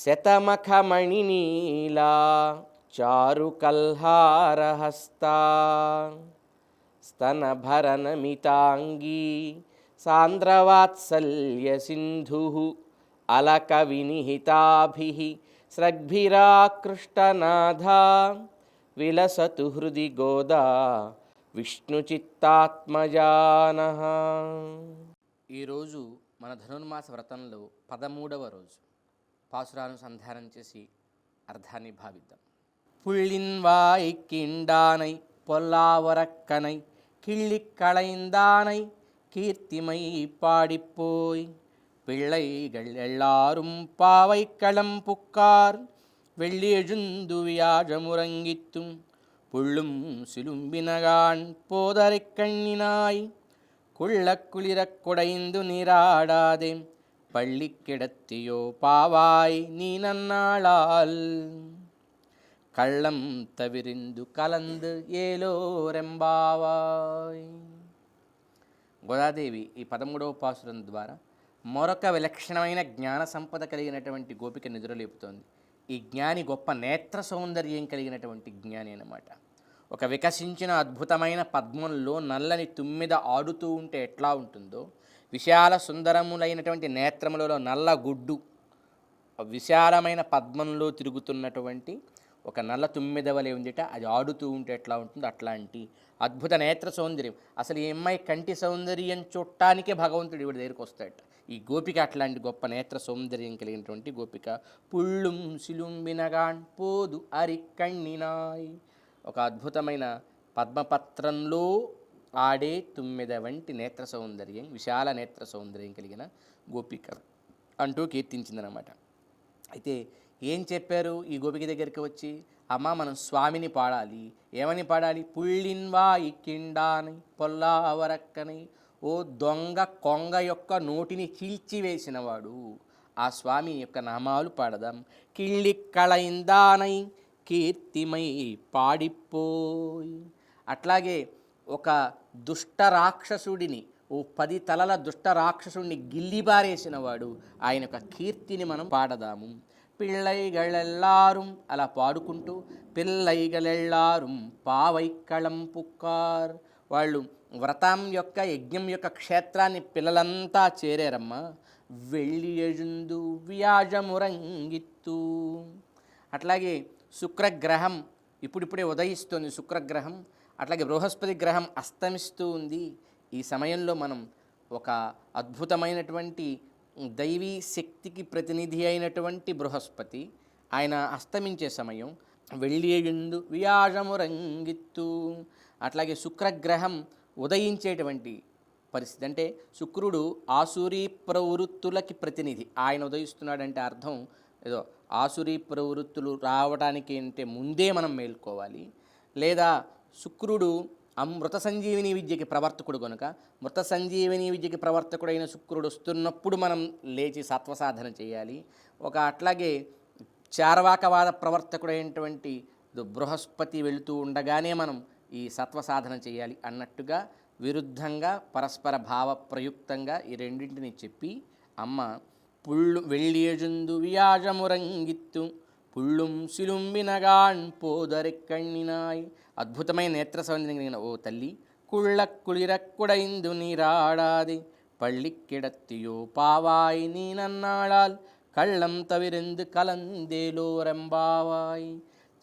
శతమఖమణినీలా చారుకల్హారహస్తా స్తనభరనమితాంగీ సాంద్రవాత్సల్యసింధుః అలకవినిహితాభిః స్రగ్భిరాకృష్టనాథా విలసతు హృది గోదా విష్ణుచిత్తాత్మజానః. ఈరోజు మన ధనుర్మాస వ్రతంలో 13వ రోజు. పాసురానుసంధానం చేసి అర్థాన్ని భావిద్దాం. పుళ్ళిన్వాయ్ కిండానై పొల్లావరక్కనై கிள்ளிக்களைந்தானை கீர்த்திமை பாடிப்போய் பிள்ளைகள் எல்லாரும் பாவைக்களம் புக்கார் வெள்ளி எழுந்து வியாழமுறங்கித்தும் புள்ளும் சிலும்பினகான் போதரை கண்ணினாய் குள்ளக்குளிரக் குடைந்து நீராடாதே பள்ளி கிடத்தியோ பாவாய் நீ நன்னாளால் కళ్ళం తవిరిందు కలందు ఏలోరెంబావాయ్. గోదాదేవి ఈ 13వ పాసురం ద్వారా మరొక విలక్షణమైన జ్ఞాన సంపద కలిగినటువంటి గోపిక నిద్రలేపుతోంది. ఈ జ్ఞాని గొప్ప నేత్ర సౌందర్యం కలిగినటువంటి జ్ఞాని అన్నమాట. ఒక వికసించిన అద్భుతమైన పద్మంలో నల్లని తుమ్మిద ఆడుతూ ఉంటే ఎట్లా ఉంటుందో, విశాల సుందరములైనటువంటి నేత్రములలో నల్ల గుడ్డు విశాలమైన పద్మంలో తిరుగుతున్నటువంటి ఒక నల్ల తుమ్మిద వలె ఉందిట, అది ఆడుతూ ఉంటే ఎట్లా ఉంటుందో అట్లాంటి అద్భుత నేత్ర సౌందర్యం. అసలు ఈ అమ్మాయి కంటి సౌందర్యం చూడటానికే భగవంతుడు ఇవిడ దగ్గరికి వస్తాడట. ఈ గోపిక అట్లాంటి గొప్ప నేత్ర సౌందర్యం కలిగినటువంటి గోపిక. పుళ్ళుం సిలుంబినగాన్ పోదు అరి కణ్ణినాయ్. ఒక అద్భుతమైన పద్మపత్రంలో ఆడే తుమ్మిద వంటి నేత్ర సౌందర్యం, విశాల నేత్ర సౌందర్యం కలిగిన గోపిక అంటూ కీర్తించిందనమాట. అయితే ఏం చెప్పారు ఈ గోపిక దగ్గరికి వచ్చి? అమ్మ, మనం స్వామిని పాడాలి. ఏమని పాడాలి? పుళ్ళిన్వా ఇక్కిండాని పొల్లావరక్కని, ఓ దొంగ కొంగ యొక్క నోటిని చీల్చివేసినవాడు, ఆ స్వామి యొక్క నామాలు పాడదాం. కిళ్ళిక్కళైందానై కీర్తిమై పాడిపోయి. అట్లాగే ఒక దుష్ట రాక్షసుడిని, ఓ 10 తలల దుష్ట రాక్షసుడిని గిల్లిబారేసినవాడు, ఆయన యొక్క కీర్తిని మనం పాడదాము. పిళ్ళైగళెల్లారుం, అలా పాడుకుంటూ పిల్లైగళెల్లారుం పావైక్కళం పుక్కార్, వాళ్ళు వ్రతం యొక్క యజ్ఞం యొక్క క్షేత్రాన్ని పిల్లలంతా చేరారమ్మా. వెళ్ళి ఎజుందు వ్యాజమురంగిత్తు. అట్లాగే శుక్రగ్రహం ఇప్పుడిప్పుడే ఉదయిస్తుంది, శుక్రగ్రహం. అట్లాగే బృహస్పతి గ్రహం అస్తమిస్తూ ఉంది. ఈ సమయంలో మనం ఒక అద్భుతమైనటువంటి దైవీ శక్తికి ప్రతినిధి అయినటువంటి బృహస్పతి, ఆయన అస్తమించే సమయం. వెళ్ళియుందు వ్యాజమురంగిత్తు. అట్లాగే శుక్రగ్రహం ఉదయించేటువంటి పరిస్థితి. అంటే శుక్రుడు ఆసురీ ప్రవృత్తులకి ప్రతినిధి. ఆయన ఉదయిస్తున్నాడంటే అర్థం ఏదో ఆసురీ ప్రవృత్తులు రావడానికి అంటే ముందే మనం మేల్కోవాలి. లేదా శుక్రుడు మృత సంజీవిని విద్యకి ప్రవర్తకుడు కనుక, మృత సంజీవిని విద్యకి ప్రవర్తకుడైన శుక్రుడు వస్తున్నప్పుడు మనం లేచి సత్వసాధన చేయాలి. అట్లాగే చార్వాకవాద ప్రవర్తకుడైనటువంటి బృహస్పతి వెళుతూ ఉండగానే మనం ఈ సత్వసాధన చేయాలి అన్నట్టుగా విరుద్ధంగా పరస్పర భావ ప్రయుక్తంగా ఈ రెండింటిని చెప్పి అమ్మ పుళ్ళు వెళ్ళియజుందు వ్యాజమురంగిత్తు పుళ్ళుం సిలుంబినగాన్ పోదరెక్కణ్ణినాయ్. అద్భుతమైన నేత్ర సౌందర్యం కలిగిన ఓ తల్లి, కుళ్ళక్కుళిరక్కుడైందు నీరాడాది పళ్ళిక్కిడత్తియో పావాయ్ నీ నన్నాళాల్ కళ్ళం తవిరెందు కలందేలోరెంబావాయ్.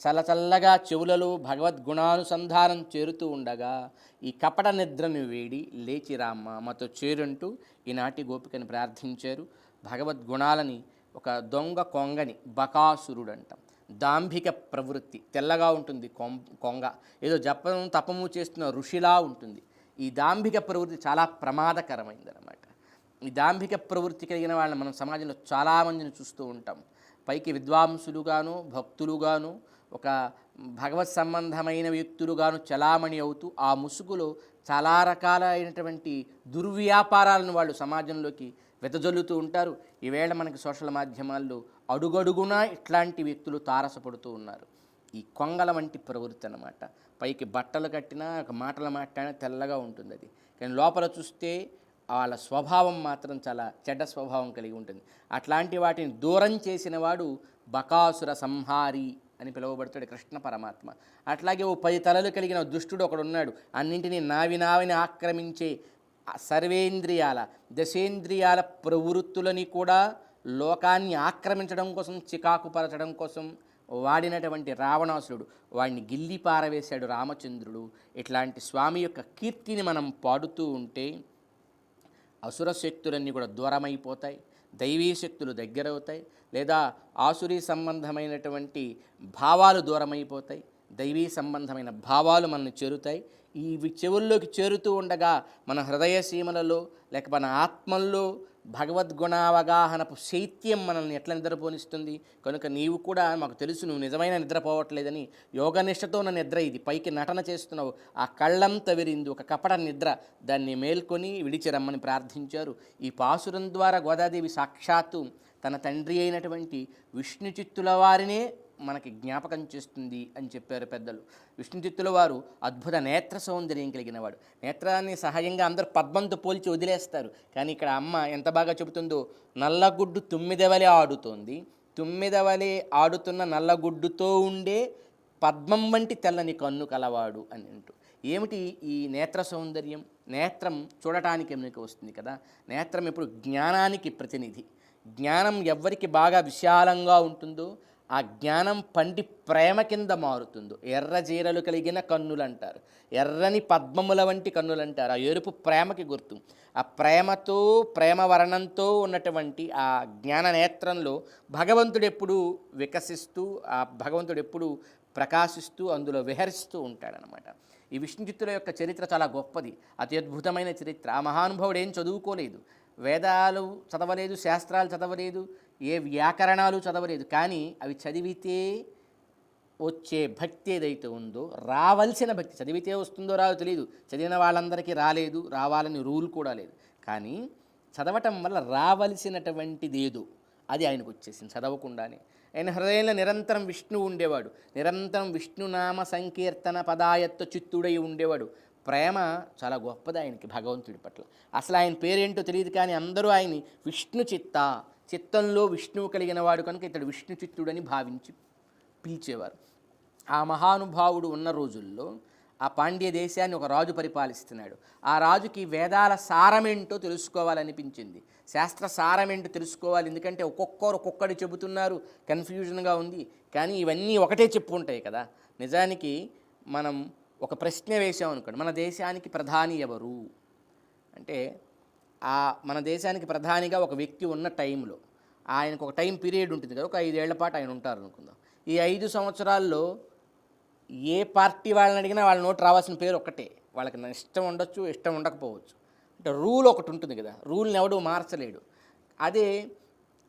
చల్లచల్లగా చెవులలో భగవద్గుణానుసంధానం చేరుతూ ఉండగా ఈ కపట నిద్రను వేడి లేచిరామ్మ మాతో చేరంటూ ఈనాటి గోపికని ప్రార్థించారు. భగవద్గుణాలని ఒక దొంగ కొంగని బకాసురుడు అంటాం. దాంభిక ప్రవృత్తి, తెల్లగా ఉంటుంది కొంగ, ఏదో జపం తపము చేస్తున్న ఋషిలా ఉంటుంది. ఈ దాంభిక ప్రవృత్తి చాలా ప్రమాదకరమైందనమాట. ఈ దాంభిక ప్రవృత్తి కలిగిన వాళ్ళని మనం సమాజంలో చాలామందిని చూస్తూ ఉంటాం. పైకి విద్వాంసులుగాను భక్తులుగాను ఒక భగవత్ సంబంధమైన వ్యక్తులుగాను చలామణి అవుతూ ఆ ముసుగులో చాలా రకాలైనటువంటి దుర్వ్యాపారాలను వాళ్ళు సమాజంలోకి వెదజల్లుతూ ఉంటారు. ఈవేళ మనకి సోషల్ మాధ్యమాల్లో అడుగడుగునా ఇట్లాంటి వ్యక్తులు తారసపడుతూ ఉన్నారు. ఈ కొంగల వంటి ప్రవృత్తి అన్నమాట. పైకి బట్టలు కట్టినా ఒక మాటలు మాట్లాడినా తెల్లగా ఉంటుంది అది, కానీ లోపల చూస్తే వాళ్ళ స్వభావం మాత్రం చాలా చెడ్డ స్వభావం కలిగి ఉంటుంది. అట్లాంటి వాటిని దూరం చేసిన వాడు బకాసుర సంహారి అని పిలువబడుతాడు కృష్ణ పరమాత్మ. అట్లాగే ఓ 10 తలలు కలిగిన దుష్టుడు ఒకడున్నాడు, అన్నింటినీ నావినావిని ఆక్రమించే సర్వేంద్రియాల దశేంద్రియాల ప్రవృత్తులని కూడా లోకాన్ని ఆక్రమించడం కోసం, చికాకుపరచడం కోసం వాడినటువంటి రావణాసురుడు, వాడిని గిల్లి పారవేశాడు రామచంద్రుడు. ఇట్లాంటి స్వామి యొక్క కీర్తిని మనం పాడుతూ ఉంటే అసుర శక్తులన్నీ కూడా దూరమైపోతాయి, దైవీ శక్తులు దగ్గరవుతాయి, లేదా ఆసురీ సంబంధమైనటువంటి భావాలు దూరమైపోతాయి, దైవీ సంబంధమైన భావాలు మనల్ని చేరుతాయి. ఇవి చెవుల్లోకి చేరుతూ ఉండగా మన హృదయ సీమలలో లేక మన ఆత్మల్లో భగవద్గుణావగాహనపు శైత్యం మనల్ని ఎట్లా నిద్రపోనిస్తుంది. కనుక నీవు కూడా, మాకు తెలుసు నువ్వు నిజమైన నిద్రపోవట్లేదని, యోగనిష్టతో ఉన్న నిద్ర ఇది, పైకి నటన చేస్తున్నావు, ఆ కళ్ళంత విరింది ఒక కపట నిద్ర, దాన్ని మేల్కొని విడిచిరమ్మని ప్రార్థించారు. ఈ పాసురం ద్వారా గోదాదేవి సాక్షాత్తు తన తండ్రి అయినటువంటి విష్ణు చిత్తుల వారినే మనకి జ్ఞాపకం చేస్తుంది అని చెప్పారు పెద్దలు. విష్ణు చిత్తుల వారు అద్భుత నేత్ర సౌందర్యం కలిగినవాడు. నేత్రాన్ని సహజంగా అందరూ పద్మంతో పోల్చి వదిలేస్తారు, కానీ ఇక్కడ అమ్మ ఎంత బాగా చెబుతుందో, నల్లగుడ్డు తుమ్మిదవలే ఆడుతోంది, తుమ్మిదవలే ఆడుతున్న నల్లగుడ్డుతో ఉండే పద్మం వంటి తెల్లని కన్ను కలవాడు అని అంటూ. ఏమిటి ఈ నేత్ర సౌందర్యం? నేత్రం చూడటానికి ఎన్నిక వస్తుంది కదా. నేత్రం ఇప్పుడు జ్ఞానానికి ప్రతినిధి. జ్ఞానం ఎవరికి బాగా విశాలంగా ఉంటుందో ఆ జ్ఞానం పండి ప్రేమ కింద మారుతుందో. ఎర్ర జీరలు కలిగిన కన్నులు అంటారు, ఎర్రని పద్మముల వంటి కన్నులు అంటారు. ఆ ఎరుపు ప్రేమకి గుర్తు. ఆ ప్రేమతో, ప్రేమ వర్ణంతో ఉన్నటువంటి ఆ జ్ఞాన నేత్రంలో భగవంతుడు ఎప్పుడూ వికసిస్తూ, ఆ భగవంతుడు ఎప్పుడూ ప్రకాశిస్తూ అందులో విహరిస్తూ ఉంటాడనమాట. ఈ విష్ణుచిత్తుల యొక్క చరిత్ర చాలా గొప్పది, అతి అద్భుతమైన చరిత్ర. ఆ మహానుభావుడు ఏం చదువుకోలేదు, వేదాలు చదవలేదు, శాస్త్రాలు చదవలేదు, ఏ వ్యాకరణాలు చదవలేదు, కానీ అవి చదివితే వచ్చే భక్తి ఏదైతే ఉందో, రావలసిన భక్తి, చదివితే వస్తుందో రాదో తెలియదు, చదివిన వాళ్ళందరికీ రాలేదు, రావాలని రూల్ కూడా లేదు, కానీ చదవటం వల్ల రావలసినటువంటిదేదో అది ఆయనకు వచ్చేసింది చదవకుండానే. ఆయన హృదయంలో నిరంతరం విష్ణువు ఉండేవాడు, నిరంతరం విష్ణునామ సంకీర్తన పదాయత్త చిత్తుడై ఉండేవాడు. ప్రేమ చాలా గొప్పది ఆయనకి భగవంతుడి పట్ల. అసలు ఆయన పేరేంటో తెలియదు, కానీ అందరూ ఆయన్ని విష్ణు చిత్త, చిత్తంలో విష్ణువు కలిగిన వాడు కనుక ఇతడు విష్ణు చిత్తుడని భావించి పిలిచేవారు. ఆ మహానుభావుడు ఉన్న రోజుల్లో ఆ పాండ్య దేశాన్ని ఒక రాజు పరిపాలిస్తున్నాడు. ఆ రాజుకి వేదాల సారమేంటో తెలుసుకోవాలనిపించింది, శాస్త్ర సారమేంటో తెలుసుకోవాలి. ఎందుకంటే ఒక్కొక్కరు ఒక్కొక్కటి చెబుతున్నారు, కన్ఫ్యూజన్గా ఉంది. కానీ ఇవన్నీ ఒకటే చెప్పుకుంటాయి కదా. నిజానికి మనం ఒక ప్రశ్న వేసామనుకోండి, మన దేశానికి ప్రధాని ఎవరు అంటే, మన దేశానికి ప్రధానిగా ఒక వ్యక్తి ఉన్న టైంలో ఆయనకు ఒక టైం పీరియడ్ ఉంటుంది కదా, ఒక 5 ఏళ్ల పాటు ఆయన ఉంటారు అనుకుందాం. ఈ 5 సంవత్సరాల్లో ఏ పార్టీ వాళ్ళని అడిగినా వాళ్ళ నోటి రావాల్సిన పేరు ఒక్కటే. వాళ్ళకి ఇష్టం ఉండొచ్చు, ఇష్టం ఉండకపోవచ్చు, అంటే రూల్ ఒకటి ఉంటుంది కదా, రూల్ని ఎవడూ మార్చలేడు. అదే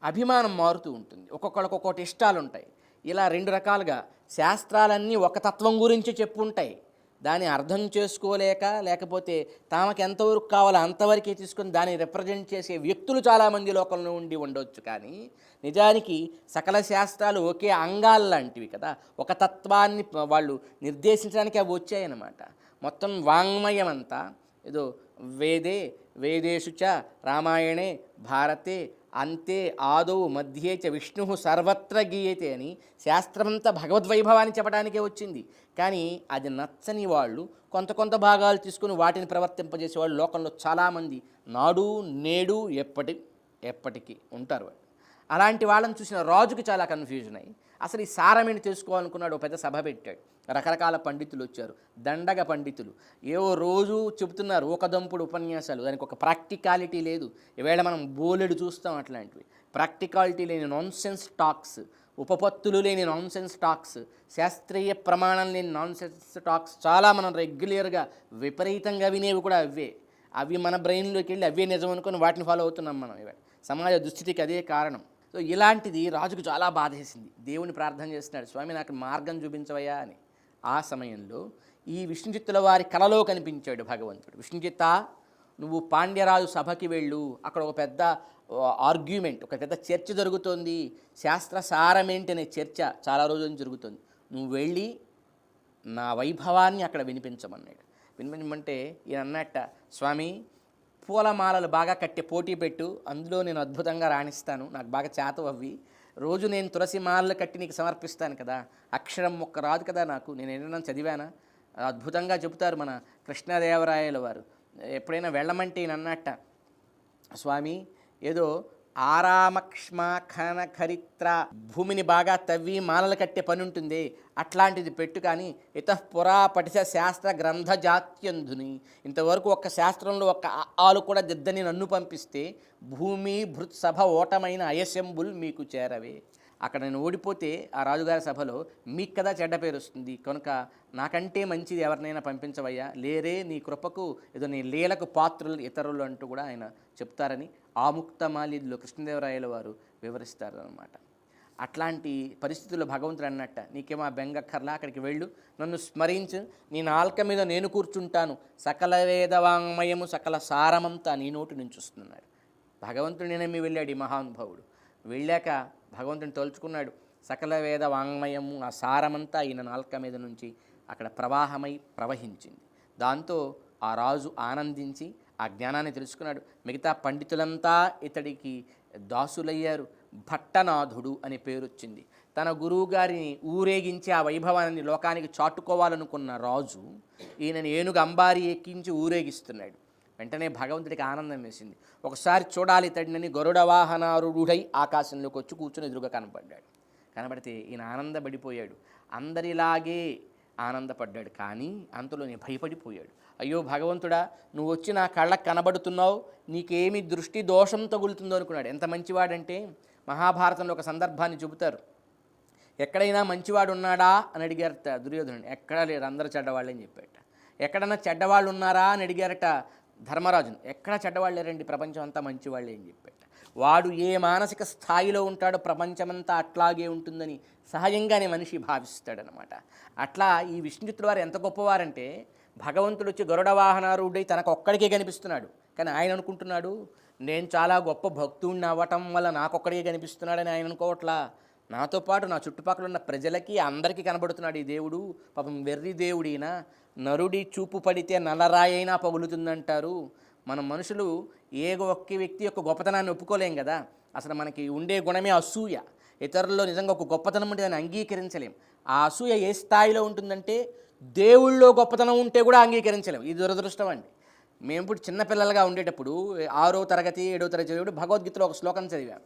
అభిమానం మారుతూ ఉంటుంది, ఒక్కొక్కళ్ళకి ఒక్కొక్కటి ఇష్టాలు ఉంటాయి. ఇలా 2 రకాలుగా శాస్త్రాలన్నీ ఒక తత్వం గురించి చెప్పుంటాయి, దాన్ని అర్థం చేసుకోలేక, లేకపోతే తామకు ఎంతవరకు కావాలో అంతవరకే తీసుకొని దాన్ని రిప్రజెంట్ చేసే వ్యక్తులు చాలామంది లోకంలో ఉండి ఉండవచ్చు. కానీ నిజానికి సకల శాస్త్రాలు ఒకే అంగాలు లాంటివి కదా, ఒక తత్వాన్ని వాళ్ళు నిర్దేశించడానికి అవి వచ్చాయన్నమాట. మొత్తం వాంగ్మయం అంతా ఏదో వేదేషు చ రామాయణే భారతే అంతే ఆదౌ మధ్యే చ విష్ణు సర్వత్ర గీయతే అని శాస్త్రమంతా భగవద్వైభవాన్ని చెప్పడానికే వచ్చింది. కానీ అది నచ్చని వాళ్ళు కొంత భాగాలు తీసుకుని వాటిని ప్రవర్తింపజేసేవాళ్ళు లోకంలో చాలామంది నాడు నేడు ఎప్పటికీ ఉంటారు. అలాంటి వాళ్ళని చూసిన రాజుకి చాలా కన్ఫ్యూజన్ అయ్యి అసలు ఈ సారమేంటి తెలుసుకోవాలనుకున్నాడు. పెద్ద సభ పెట్టాడు, రకరకాల పండితులు వచ్చారు, దండగ పండితులు ఏవో రోజు చెబుతున్నారు ఒక దంపుడు ఉపన్యాసాలు, దానికి ఒక ప్రాక్టికాలిటీ లేదు. ఈవేళ మనం బోలెడు చూస్తాం అట్లాంటివి, ప్రాక్టికాలిటీ లేని నాన్సెన్స్ టాక్స్, ఉపపత్తులు లేని నాన్సెన్స్ టాక్స్, శాస్త్రీయ ప్రమాణం లేని నాన్సెన్స్ టాక్స్ చాలా మనం రెగ్యులర్గా విపరీతంగా వినేవి కూడా అవి మన బ్రెయిన్లోకి వెళ్ళి అవే నిజం అనుకొని వాటిని ఫాలో అవుతున్నాం మనం. ఇవాళ సమాజ దుస్థితికి అదే కారణం. సో ఇలాంటిది రాజుకు చాలా బాధేసింది, దేవుని ప్రార్థన చేస్తున్నాడు, స్వామి నాకు మార్గం చూపించవయ్యా అని. ఆ సమయంలో ఈ విష్ణుచిత్తుల వారి కలలో కనిపించాడు భగవంతుడు. విష్ణుచిత్త, నువ్వు పాండ్యరాజు సభకి వెళ్ళు, అక్కడ ఒక పెద్ద ఆర్గ్యుమెంట్, ఒక పెద్ద చర్చ జరుగుతోంది, శాస్త్ర సారమేంటి అనే చర్చ చాలా రోజుల నుంచి జరుగుతుంది, నువ్వు వెళ్ళి నా వైభవాన్ని అక్కడ వినిపించమన్నాడు. వినిపించమంటే ఈయన అన్నట్ట, స్వామి పూలమాలలు బాగా కట్టే పోటీ పెట్టు, అందులో నేను అద్భుతంగా రాణిస్తాను, నాకు బాగా చేతవు అవి, రోజు నేను తులసి మాలలు కట్టి నీకు సమర్పిస్తాను కదా, అక్షరం ఒక్క రాదు కదా నాకు, నేను ఏదైనా చదివానా? అద్భుతంగా చెబుతారు మన కృష్ణదేవరాయల వారు. ఎప్పుడైనా వెళ్ళమంటే నన్నట్ట, స్వామి ఏదో ఆరామక్ష్మాఖన ఖరిత్ర, భూమిని బాగా తవ్వి మాలలు కట్టే పని ఉంటుంది, అట్లాంటిది పెట్టు, కానీ ఇతఃపురా పఠిత శాస్త్ర గ్రంథ జాత్యంధుని, ఇంతవరకు ఒక్క శాస్త్రంలో ఒక్క ఆలు కూడా దిద్దని నన్ను పంపిస్తే భూమి భృత్సభ ఓటమైన అయశంబుల్ మీకు చేరవే. అక్కడ నేను ఓడిపోతే ఆ రాజుగారి సభలో మీకు కదా చెడ్డ పేరు వస్తుంది, కనుక నాకంటే మంచిది ఎవరినైనా పంపించవయ్యా, లేరే నీ కృపకు, ఏదో నీ లీలకు పాత్రులు ఇతరులు అంటూ కూడా ఆయన చెప్తారని ఆముక్తమాల్యదిలో కృష్ణదేవరాయల వారు వివరిస్తారు అన్నమాట. అట్లాంటి పరిస్థితుల్లో భగవంతుడు అన్నట్ట, నీకేమో బెంగక్కర్లా, అక్కడికి వెళ్ళు, నన్ను స్మరించు, నీ నాల్క మీద నేను కూర్చుంటాను, సకల వేదవాంగ్మయము సకల సారమంతా నీ నోటి నుంచి వస్తున్నాడు. భగవంతుడు నేనేమి వెళ్ళాడు ఈ మహానుభావుడు. వెళ్ళాక భగవంతుని తలుచుకున్నాడు, సకల వేద వాంగ్మయము ఆ సారమంతా ఈయన నాల్క మీద నుంచి అక్కడ ప్రవాహమై ప్రవహించింది. దాంతో ఆ రాజు ఆనందించి ఆ జ్ఞానాన్ని తెలుసుకున్నాడు. మిగతా పండితులంతా ఇతడికి దాసులయ్యారు. భట్టనాథుడు అనే పేరు వచ్చింది. తన గురువుగారిని ఊరేగించి ఆ వైభవాన్ని లోకానికి చాటుకోవాలనుకున్న రాజు ఈయనని ఏనుగు అంబారి ఎక్కించి ఊరేగిస్తున్నాడు. వెంటనే భగవంతుడికి ఆనందం వేసింది. ఒకసారి చూడాలి ఇతడినని గరుడ వాహనారూఢుడై ఆకాశంలోకి వచ్చి కూర్చుని ఎదురుగా కనపడ్డాడు. కనబడితే ఈయన ఆనందపడిపోయాడు. అందరిలాగే ఆనందపడ్డాడు, కానీ అంతలోనే భయపడిపోయాడు. అయ్యో భగవంతుడా, నువ్వు వచ్చి నా కళ్ళకు కనబడుతున్నావు, నీకేమి దృష్టి దోషం తగులుతుందో అనుకున్నాడు. ఎంత మంచివాడంటే మహాభారతంలో ఒక సందర్భాన్ని చెబుతారు. ఎక్కడైనా మంచివాడు ఉన్నాడా అని అడిగారట దుర్యోధనుడు. ఎక్కడా లేరు, అందరూ చెడ్డవాళ్ళని చెప్పారట. ఎక్కడన్నా చెడ్డవాళ్ళు ఉన్నారా అని అడిగారట ధర్మరాజును. ఎక్కడ చెడ్డవాళ్ళు లేరండి, ప్రపంచం అంతా మంచివాళ్ళే అని చెప్పారట. వాడు ఏ మానసిక స్థాయిలో ఉంటాడో ప్రపంచమంతా అట్లాగే ఉంటుందని సహజంగానే మనిషి భావిస్తాడనమాట. అట్లా ఈ విష్ణుచిత్తుల వారు ఎంత గొప్పవారంటే, భగవంతుడు వచ్చి గరుడ వాహనారూఢుడై తనకు ఒక్కడికే కనిపిస్తున్నాడు, కానీ ఆయన అనుకుంటున్నాడు నేను చాలా గొప్ప భక్తుడిని అవ్వటం వల్ల నాకొక్కడికే కనిపిస్తున్నాడని ఆయన అనుకోవట్లా. నాతో పాటు నా చుట్టుపక్కల ఉన్న ప్రజలకి అందరికీ కనబడుతున్నాడు ఈ దేవుడు. పాపం వెర్రి దేవుడినా, నరుడి చూపు పడితే నల్లరాయైనా పగులుతుందంటారు. మనం మనుషులు ఏ ఒక్క వ్యక్తి యొక్క గొప్పతనాన్ని ఒప్పుకోలేం కదా. అసలు మనకి ఉండే గుణమే అసూయ. ఇతరుల్లో నిజంగా ఒక గొప్పతనం ఉంటే దాన్ని అంగీకరించలేం. ఆ అసూయ ఏ స్థాయిలో ఉంటుందంటే దేవుళ్ళో గొప్పతనం ఉంటే కూడా అంగీకరించలేం. ఇది దురదృష్టం అండి. మేము ఇప్పుడు చిన్నపిల్లలుగా ఉండేటప్పుడు 6వ తరగతి 7వ తరగతి చదివేటప్పుడు భగవద్గీతలో ఒక శ్లోకం చదివాను.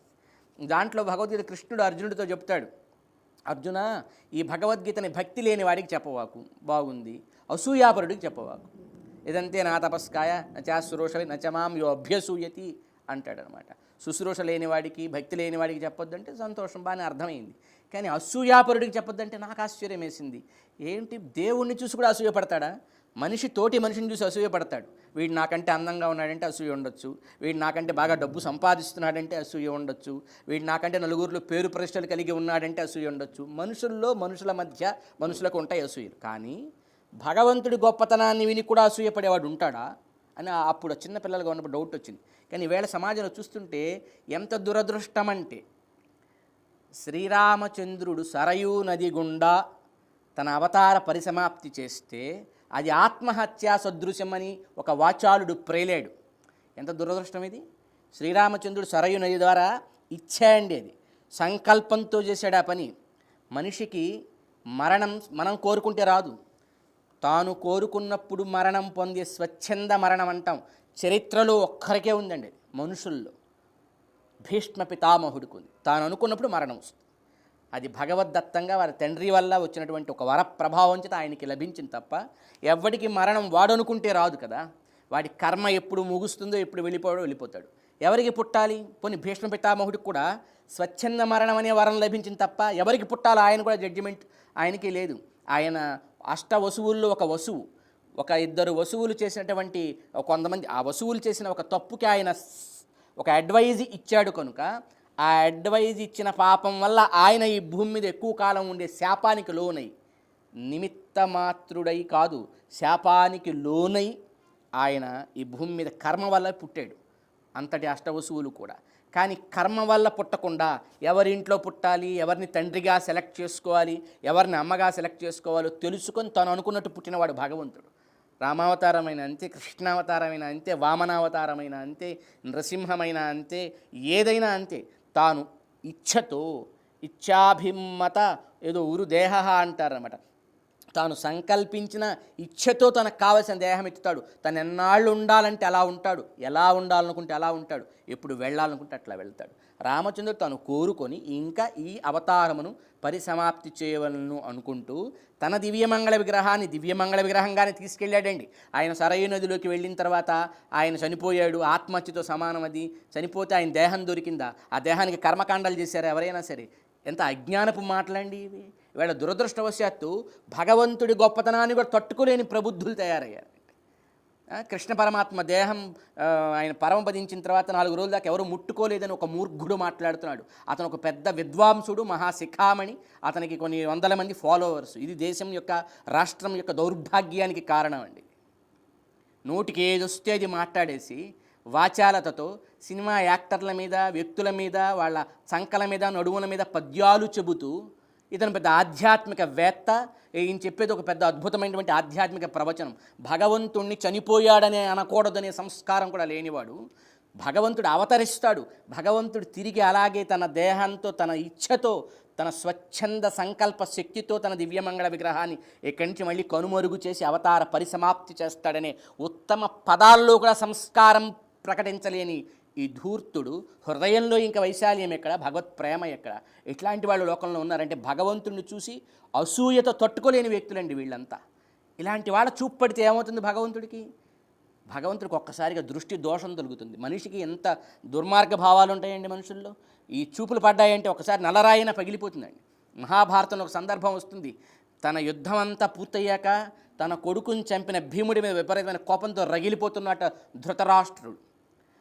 దాంట్లో భగవద్గీత కృష్ణుడు అర్జునుడితో చెప్తాడు, అర్జున ఈ భగవద్గీతని భక్తి లేని వాడికి చెప్పవాకు, బాగుంది, అసూయాపరుడికి చెప్పవాకు, ఇదంతే నా తపస్కాయ నచాశుశ్రూషవి నచమాం యో అభ్యసూయతి అంటాడనమాట. శుశ్రూష లేనివాడికి భక్తి లేనివాడికి చెప్పొద్దంటే సంతోషం, బాగానే అర్థమైంది. కానీ అసూయాపరుడికి చెప్పొద్దంటే నాకు ఆశ్చర్యం వేసింది. ఏంటి, దేవుణ్ణి చూసి కూడా అసూయపడతాడా? మనిషి తోటి మనిషిని చూసి అసూయపడతాడు. వీడు నాకంటే అందంగా ఉన్నాడంటే అసూయ ఉండొచ్చు, వీడు నాకంటే బాగా డబ్బు సంపాదిస్తున్నాడంటే అసూయ ఉండొచ్చు, వీడు నాకంటే నలుగురిలో పేరు ప్రతిష్టలు కలిగి ఉన్నాడంటే అసూయ ఉండొచ్చు. మనుషుల్లో మనుషుల మధ్య మనుషులకు ఉంటాయి అసూయలు. కానీ భగవంతుడి గొప్పతనాన్ని విని కూడా అసూయపడేవాడు ఉంటాడా అని అప్పుడు చిన్నపిల్లలుగా ఉన్నప్పుడు డౌట్ వచ్చింది. కానీ ఈవేళ సమాజంలో చూస్తుంటే ఎంత దురదృష్టం అంటే, శ్రీరామచంద్రుడు సరయూ నది గుండా తన అవతార పరిసమాప్తి చేస్తే అది ఆత్మహత్యా సదృశ్యమని ఒక వాచాలుడు ప్రేలాడు. ఎంత దురదృష్టం ఇది. శ్రీరామచంద్రుడు సరయూ నది ద్వారా ఇచ్చాయండి, అది సంకల్పంతో చేశాడు ఆ పని. మనిషికి మరణం మనం కోరుకుంటే రాదు, తాను కోరుకున్నప్పుడు మరణం పొందే స్వచ్ఛంద మరణం అంటాం. చరిత్రలో ఒక్కరికే ఉందండి మనుషుల్లో. భీష్మ పితామహుడికి ఉంది, తాను అనుకున్నప్పుడు మరణం వస్తుంది. అది భగవద్దత్తంగా వారి తండ్రి వల్ల వచ్చినటువంటి ఒక వర ప్రభావం చేత ఆయనకి లభించింది తప్ప ఎవడికి మరణం వాడు అనుకుంటే రాదు కదా. వాడి కర్మ ఎప్పుడు ముగుస్తుందో ఎప్పుడు వెళ్ళిపోతాడు. ఎవరికి పుట్టాలి? పోనీ భీష్మ పితామహుడికి కూడా స్వచ్ఛంద మరణం అనే వరం లభించింది తప్ప ఎవరికి పుట్టాలి ఆయన కూడా జడ్జిమెంట్ ఆయనకి లేదు. ఆయన అష్ట వసువుల్లో ఒక వసువు, ఒక ఇద్దరు వసువులు చేసినటువంటి కొంతమంది ఆ వసువులు చేసిన ఒక తప్పుకి ఆయన ఒక అడ్వైజ్ ఇచ్చాడు కనుక ఆ అడ్వైజ్ ఇచ్చిన పాపం వల్ల ఆయన ఈ భూమి మీద ఎక్కువ కాలం ఉండే శాపానికి లోనై, నిమిత్త మాత్రుడై కాదు శాపానికి లోనై ఆయన ఈ భూమి మీద కర్మ వల్ల పుట్టాడు. అంతటి అష్టవసువులు కూడా. కానీ కర్మ వల్ల పుట్టకుండా ఎవరింట్లో పుట్టాలి, ఎవరిని తండ్రిగా సెలెక్ట్ చేసుకోవాలి, ఎవరిని అమ్మగా సెలెక్ట్ చేసుకోవాలో తెలుసుకొని తను అనుకున్నట్టు పుట్టినవాడు భగవంతుడు. రామావతారమైన అంతే, కృష్ణావతారమైన అంతే, వామనావతారమైన అంతే, నృసింహమైన అంతే, ఏదైనా అంతే. తాను ఇచ్ఛతో ఇచ్ఛాభిమత ఏదో ఉరు దేహ అంటారనమాట. తాను సంకల్పించిన ఇచ్ఛతో తనకు కావలసిన దేహం ఎత్తుతాడు. తను ఎన్నాళ్ళు ఉండాలంటే అలా ఉంటాడు, ఎలా ఉండాలనుకుంటే అలా ఉంటాడు, ఎప్పుడు వెళ్ళాలనుకుంటే అట్లా వెళ్తాడు. రామచంద్రుడు తను కోరుకొని ఇంకా ఈ అవతారమును పరిసమాప్తి చేయవలను అనుకుంటూ తన దివ్యమంగళ విగ్రహాన్ని దివ్యమంగళ విగ్రహంగానే తీసుకెళ్ళాడండి. ఆయన సరయూ నదిలోకి వెళ్ళిన తర్వాత ఆయన చనిపోయాడు, ఆత్మహత్యతో సమానం. అది చనిపోతే ఆయన దేహం దొరికిందా? ఆ దేహానికి కర్మకాండాలు చేశారా ఎవరైనా సరే? ఎంత అజ్ఞానపు మాటలండి ఇవి. ఇవాళ దురదృష్టవశాత్తు భగవంతుడి గొప్పతనాన్ని కూడా తట్టుకోలేని ప్రబుద్ధులు తయారయ్యారు. కృష్ణ పరమాత్మ దేహం ఆయన పరమపదించిన తర్వాత 4 రోజుల దాకా ఎవరు ముట్టుకోలేదని ఒక మూర్ఖుడు మాట్లాడుతున్నాడు. అతను ఒక పెద్ద విద్వాంసుడు, మహాశిఖామణి, అతనికి కొన్ని వందల మంది ఫాలోవర్స్. ఇది దేశం యొక్క, రాష్ట్రం యొక్క దౌర్భాగ్యానికి కారణం అండి. నోటికి ఏదొస్తే అది మాట్లాడేసి వాచాలతతో సినిమా యాక్టర్ల మీద, వ్యక్తుల మీద, వాళ్ళ సంకల మీద, నడుముల మీద పద్యాలు చెబుతూ ఇతను పెద్ద ఆధ్యాత్మిక వేత్త. ఈయన చెప్పేది ఒక పెద్ద అద్భుతమైనటువంటి ఆధ్యాత్మిక ప్రవచనం. భగవంతుణ్ణి చనిపోయాడనే అనకూడదనే సంస్కారం కూడా లేనివాడు భగవంతుడు అవతరిస్తాడు. భగవంతుడు తిరిగి అలాగే తన దేహంతో, తన ఇచ్ఛతో, తన స్వచ్ఛంద సంకల్ప శక్తితో తన దివ్యమంగళ విగ్రహాన్ని ఇక్కడి నుంచి మళ్ళీ కనుమరుగు చేసి అవతార పరిసమాప్తి చేస్తాడనే ఉత్తమ పదాల్లో కూడా సంస్కారం ప్రకటించలేని ఈ ధూర్తుడు హృదయంలో ఇంకా వైశాల్యం ఎక్కడ, భగవత్ ప్రేమ ఎక్కడ? ఎట్లాంటి వాళ్ళు లోకంలో ఉన్నారంటే భగవంతుడిని చూసి అసూయతో తట్టుకోలేని వ్యక్తులండి వీళ్ళంతా. ఇలాంటి వాళ్ళ చూపు పడితే ఏమవుతుంది భగవంతుడికి? భగవంతుడికి ఒక్కసారిగా దృష్టి దోషం తొలుగుతుంది. మనిషికి ఎంత దుర్మార్గ భావాలు ఉంటాయండి మనుషుల్లో. ఈ చూపులు పడ్డాయంటే ఒకసారి నల్లరాయిన పగిలిపోతుందండి. మహాభారతంలో ఒక సందర్భం వస్తుంది. తన యుద్ధం అంతా పూర్తయ్యాక తన కొడుకుని చంపిన భీముడి మీద విపరీతమైన కోపంతో రగిలిపోతున్నట్ట ధృతరాష్ట్రుడు.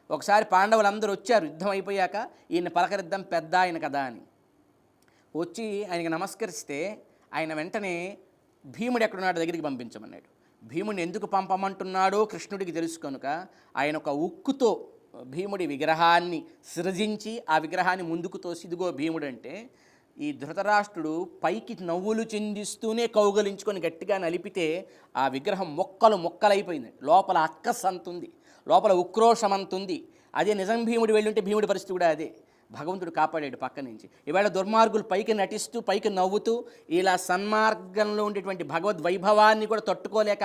ఒకసారి పాండవులందరూ వచ్చారు యుద్ధం అయిపోయాక, ఈయన పలకరిద్దాం పెద్ద ఆయన కదా అని. వచ్చి ఆయనకి నమస్కరిస్తే ఆయన వెంటనే భీముడు ఎక్కడున్నాడు దగ్గరికి పంపించమన్నాడు. భీముడిని ఎందుకు పంపమంటున్నాడో కృష్ణుడికి తెలుసు కనుక ఆయన ఒక ఉక్కుతో భీముడి విగ్రహాన్ని సృజించి ఆ విగ్రహాన్ని ముందుకు తోసి, ఇదిగో భీముడు అంటే, ఈ ధృతరాష్ట్రుడు పైకి నవ్వులు చిందిస్తూనే కౌగలించుకొని గట్టిగా నలిపితే ఆ విగ్రహం మొక్కలైపోయింది. లోపల అక్కస్ అంతుంది, లోపల ఉక్రోషం అంతుంది. అదే నిజం భీముడు వెళ్ళుంటే భీముడి పరిస్థితి కూడా అదే. భగవంతుడు కాపాడాడు పక్క నుంచి. ఈవేళ దుర్మార్గులు పైకి నటిస్తూ, పైకి నవ్వుతూ, ఇలా సన్మార్గంలో ఉండేటువంటి భగవద్ వైభవాన్ని కూడా తట్టుకోలేక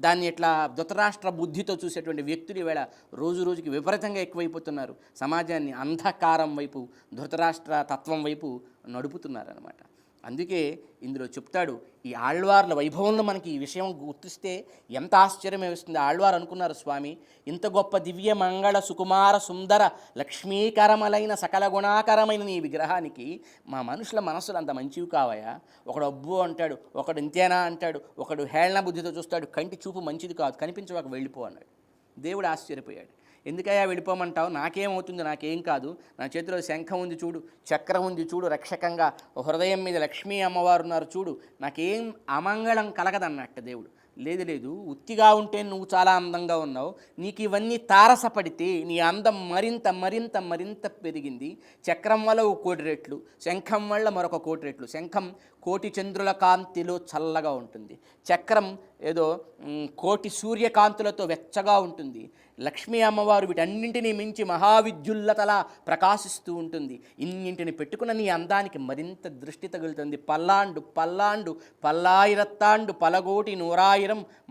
దాన్ని ఇట్లా ధృతరాష్ట్ర బుద్ధితో చూసేటువంటి వ్యక్తులు ఈవేళ రోజు రోజుకి విపరీతంగా ఎక్కువైపోతున్నారు. సమాజాన్ని అంధకారం వైపు, ధృతరాష్ట్ర తత్వం వైపు నడుపుతున్నారన్నమాట. అందుకే ఇందులో చెప్తాడు, ఈ ఆళ్వార్ల వైభవంలో మనకి ఈ విషయం గుర్తిస్తే ఎంత ఆశ్చర్యం వేస్తుంది. ఆళ్వారు అనుకున్నారు, స్వామి ఇంత గొప్ప దివ్య మంగళ సుకుమార సుందర లక్ష్మీకరమలైన సకల గుణాకరమైన నీ విగ్రహానికి మా మనుషుల మనసులు అంత మంచివి కావయా? ఒకడు అబ్బు అంటాడు, ఒకడు ఇంతేనా అంటాడు, ఒకడు హేళన బుద్ధితో చూస్తాడు, కంటి చూపు మంచిది కాదు, కనిపించవాక వెళ్ళిపో అన్నాడు. దేవుడు ఆశ్చర్యపోయాడు. ఎందుకయ్యా వెళ్ళిపోమంటావు? నాకేమవుతుంది? నాకేం కాదు. నా చేతిలో శంఖం ఉంది చూడు, చక్రం ఉంది చూడు, రక్షకంగా హృదయం మీద లక్ష్మీ అమ్మవారు ఉన్నారు చూడు, నాకేం అమంగళం కలగదన్నట్టు దేవుడు. లేదు, ఉత్తిగా ఉంటే నువ్వు చాలా అందంగా ఉన్నావు, నీకు ఇవన్నీ తారసపడితే నీ అందం మరింత మరింత మరింత పెరిగింది. చక్రం వల్ల 1 కోటి రెట్లు, శంఖం వల్ల మరొక 1 కోటి రెట్లు. శంఖం కోటి చంద్రుల కాంతిలో చల్లగా ఉంటుంది, చక్రం ఏదో 1 కోటి సూర్యకాంతులతో వెచ్చగా ఉంటుంది. లక్ష్మీ అమ్మవారు వీటన్నింటినీ మించి మహావిద్యుల్లతలా ప్రకాశిస్తూ ఉంటుంది. ఇన్నింటిని పెట్టుకున్న నీ అందానికి మరింత దృష్టి తగులుతుంది. పల్లాండు పల్లాయిరత్తాండు పలగోటి 100,000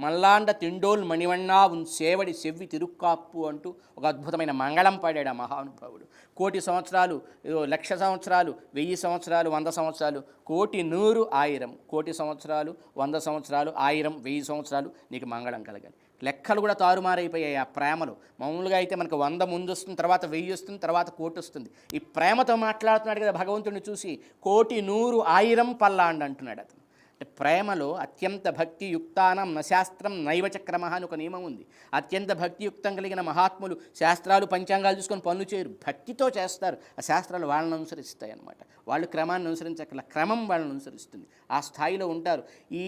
మల్లాండ తిండోల్ మణివన్నా ఉన్ సేవడి సెవ్వి తిరుక్కాప్పు అంటూ ఒక అద్భుతమైన మంగళం పాడాడు ఆ మహానుభావుడు. 1,000 సంవత్సరాలు, 1,00,000 సంవత్సరాలు, 1000 సంవత్సరాలు, 100 సంవత్సరాలు, 1,00,000, 100,000, 1000, 1,00,000 సంవత్సరాలు, 100 సంవత్సరాలు, 1000, 1000 సంవత్సరాలు నీకు మంగళం కలగాలి. లెక్కలు కూడా తారుమారైపోయాయి ఆ ప్రేమలో. మామూలుగా అయితే మనకు 100 ముందు వస్తుంది, తర్వాత 1000 వస్తుంది, తర్వాత 1,00,000 వస్తుంది. ఈ ప్రేమతో మాట్లాడుతున్నాడు కదా భగవంతుడిని చూసి. 1,00,000, 100,000, 1000 పల్లాండ్ అంటున్నాడు అతను. అంటే ప్రేమలో అత్యంత భక్తియుక్తానం నశాస్త్రం నైవ చక్రమ అని ఒక నియమం ఉంది. అత్యంత భక్తియుక్తం కలిగిన మహాత్ములు శాస్త్రాలు పంచాంగాలు చూసుకొని పనులు చేయరు, భక్తితో చేస్తారు. ఆ శాస్త్రాలు వాళ్ళని అనుసరిస్తాయి అన్నమాట. వాళ్ళు క్రమాన్ని అనుసరించక్కల, క్రమం వాళ్ళని అనుసరిస్తుంది. ఆ స్థాయిలో ఉంటారు. ఈ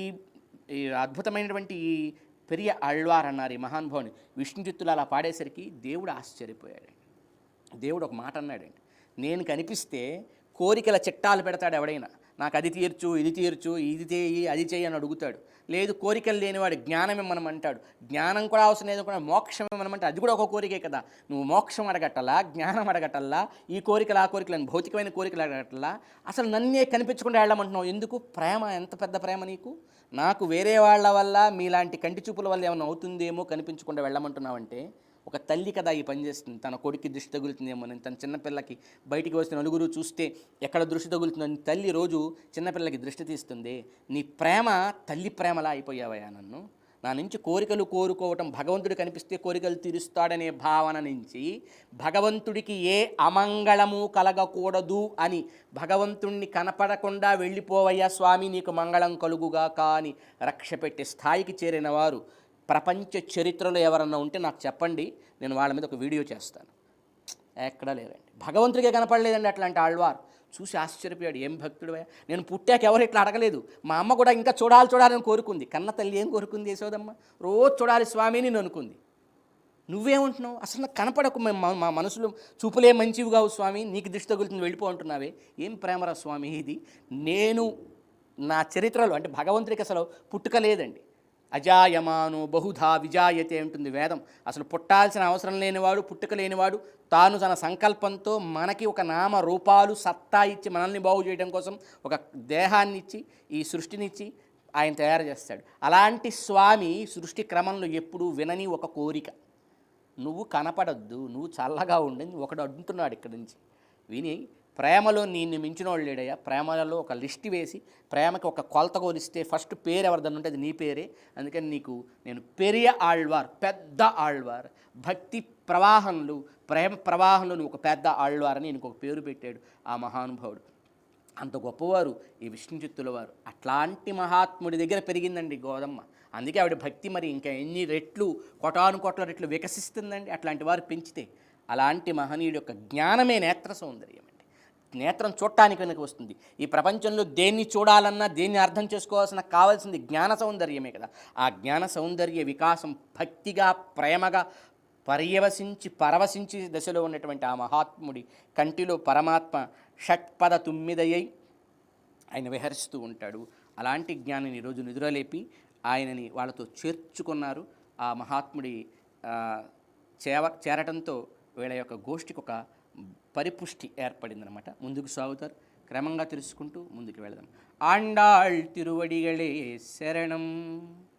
అద్భుతమైనటువంటి ఈ పెరియ ఆళ్వార్ అన్నారు ఈ మహానుభావుని. విష్ణుచిత్తులు అలా పాడేసరికి దేవుడు ఆశ్చర్యపోయాడండి. దేవుడు ఒక మాట అన్నాడండి, నేను కనిపిస్తే కోరికల చిట్టాలు పెడతాడు ఎవడైనా, నాకు అది తీర్చు, ఇది తీర్చు, ఇది చేయి, అది చేయి అని అడుగుతాడు. లేదు, కోరికలు లేనివాడు జ్ఞానం ఇమ్మనం అంటాడు. జ్ఞానం కూడా అవసరం లేదు, కూడా మోక్షం ఇమ్మనమంటే అది కూడా ఒక కోరికే కదా. నువ్వు మోక్షం అడగట్టల్లా, జ్ఞానం అడగట్టల్లా, ఈ కోరికలు ఆ కోరికలు అని భౌతికమైన కోరికలు అడగట్టల్లా, అసలు నన్నే కనిపించకుండా వెళ్ళమంటున్నావు ఎందుకు? ప్రేమ, ఎంత పెద్ద ప్రేమ నీకు? నాకు వేరే వాళ్ళ వల్ల, మీలాంటి కంటి చూపుల వల్ల ఏమైనా అవుతుందేమో కనిపించకుండా వెళ్ళమంటున్నావంటే, ఒక తల్లి కదా ఈ పని చేస్తుంది. తన కొడుక్కి దృష్టి తగులుతుందేమో, తన చిన్నపిల్లకి బయటికి వస్తే నలుగురు చూస్తే ఎక్కడ దృష్టి తగులుతుందని తల్లి రోజు చిన్నపిల్లకి దృష్టి తీస్తుంది. నీ ప్రేమ తల్లి ప్రేమలా అయిపోయావయ్యా నన్ను. నా నుంచి కోరికలు కోరుకోవటం, భగవంతుడు కనిపిస్తే కోరికలు తీరుస్తాడనే భావన నుంచి భగవంతుడికి ఏ అమంగళము కలగకూడదు అని భగవంతుణ్ణి కనపడకుండా వెళ్ళిపోవయ్యా స్వామి, నీకు మంగళం కలుగుగా కానీ రక్ష పెట్టే స్థాయికి చేరిన వారు ప్రపంచ చరిత్రలో ఎవరన్నా ఉంటే నాకు చెప్పండి, నేను వాళ్ళ మీద ఒక వీడియో చేస్తాను. ఎక్కడా లేదండి, భగవంతుడికే కనపడలేదండి అట్లాంటి ఆళ్వార్. చూసి ఆశ్చర్యపోయాడు, ఏం భక్తుడు. నేను పుట్టాక ఎవరు ఇట్లా అడగలేదు. మా అమ్మ కూడా ఇంకా చూడాలని కోరుకుంది. కన్న తల్లి ఏం కోరుకుంది యశోదమ్మ? రోజు చూడాలి స్వామిని నేను అనుకుంది. నువ్వేమంటున్నావు? అసలు నాకు కనపడకు, మా మనసులో చూపులే మంచివి కావు స్వామి, నీకు దృష్టి తగులుతుంది వెళ్ళిపో అంటున్నావే, ఏం ప్రేమరా స్వామి ఇది? నేను నా చరిత్రలో అంటే భగవంతుడికి అసలు పుట్టుక లేదండి. అజాయమాను బహుధా విజాయతే ఉంటుంది వేదం. అసలు పుట్టాల్సిన అవసరం లేనివాడు, పుట్టుక లేనివాడు తాను తన సంకల్పంతో మనకి ఒక నామ రూపాలు సత్తా ఇచ్చి మనల్ని బాగు చేయడం కోసం ఒక దేహాన్ని ఇచ్చి ఈ సృష్టినిచ్చి ఆయన తయారు చేస్తాడు. అలాంటి స్వామి సృష్టి క్రమంలో ఎప్పుడూ వినని ఒక కోరిక, నువ్వు కనపడద్దు, నువ్వు చల్లగా ఉండని ఒకడు అడ్డుతున్నాడు ఇక్కడి నుంచి. విని ప్రేమలో నిన్ను మించిన వాళ్ళు లేడయ్యా. ప్రేమలలో ఒక లిస్ట్ వేసి ప్రేమకి ఒక కొలత కోరిస్తే ఫస్ట్ పేరు ఎవరిదన్నా ఉంటే అది నీ పేరే. అందుకని నీకు నేను పెరియ ఆళ్వార్, పెద్ద ఆళ్వార్, భక్తి ప్రవాహంలో ప్రేమ ప్రవాహంలో నువ్వు ఒక పెద్ద ఆళ్వార్ అని నీకు ఒక పేరు పెట్టాడు ఆ మహానుభావుడు. అంత గొప్పవారు ఈ విష్ణు చిత్తుల వారు. అట్లాంటి మహాత్ముడి దగ్గర పెరిగిందండి గోదమ్మ. అందుకే ఆవిడ భక్తి మరి ఇంకా ఎన్ని రెట్లు, కోటాను కోట్ల రెట్లు వికసిస్తుందండి అట్లాంటి వారు పెంచితే. అలాంటి మహనీయుడి యొక్క జ్ఞానమే నేత్ర సౌందర్యం అండి. నేత్రం చూడటానికి కనుక వస్తుంది. ఈ ప్రపంచంలో దేన్ని చూడాలన్నా, దేన్ని అర్థం చేసుకోవాల్సిన కావాల్సింది జ్ఞాన సౌందర్యమే కదా. ఆ జ్ఞాన సౌందర్య వికాసం భక్తిగా, ప్రేమగా పరవశించి దశలో ఉన్నటువంటి ఆ మహాత్ముడి కంటిలో పరమాత్మ షట్పద తుమ్మిదయ్యి ఆయన విహరిస్తూ ఉంటాడు. అలాంటి జ్ఞానిని ఈరోజు నిద్రలేపి ఆయనని వాళ్ళతో చేర్చుకున్నారు. ఆ మహాత్ముడి చేరటంతో వీళ్ళ యొక్క గోష్ఠికి ఒక పరిపుష్టి ఏర్పడిందనమాట. ముందుకు సాగుతారు, క్రమంగా తెలుసుకుంటూ ముందుకు వెళదాం. ఆండాళ్ తిరువడిగళే శరణం.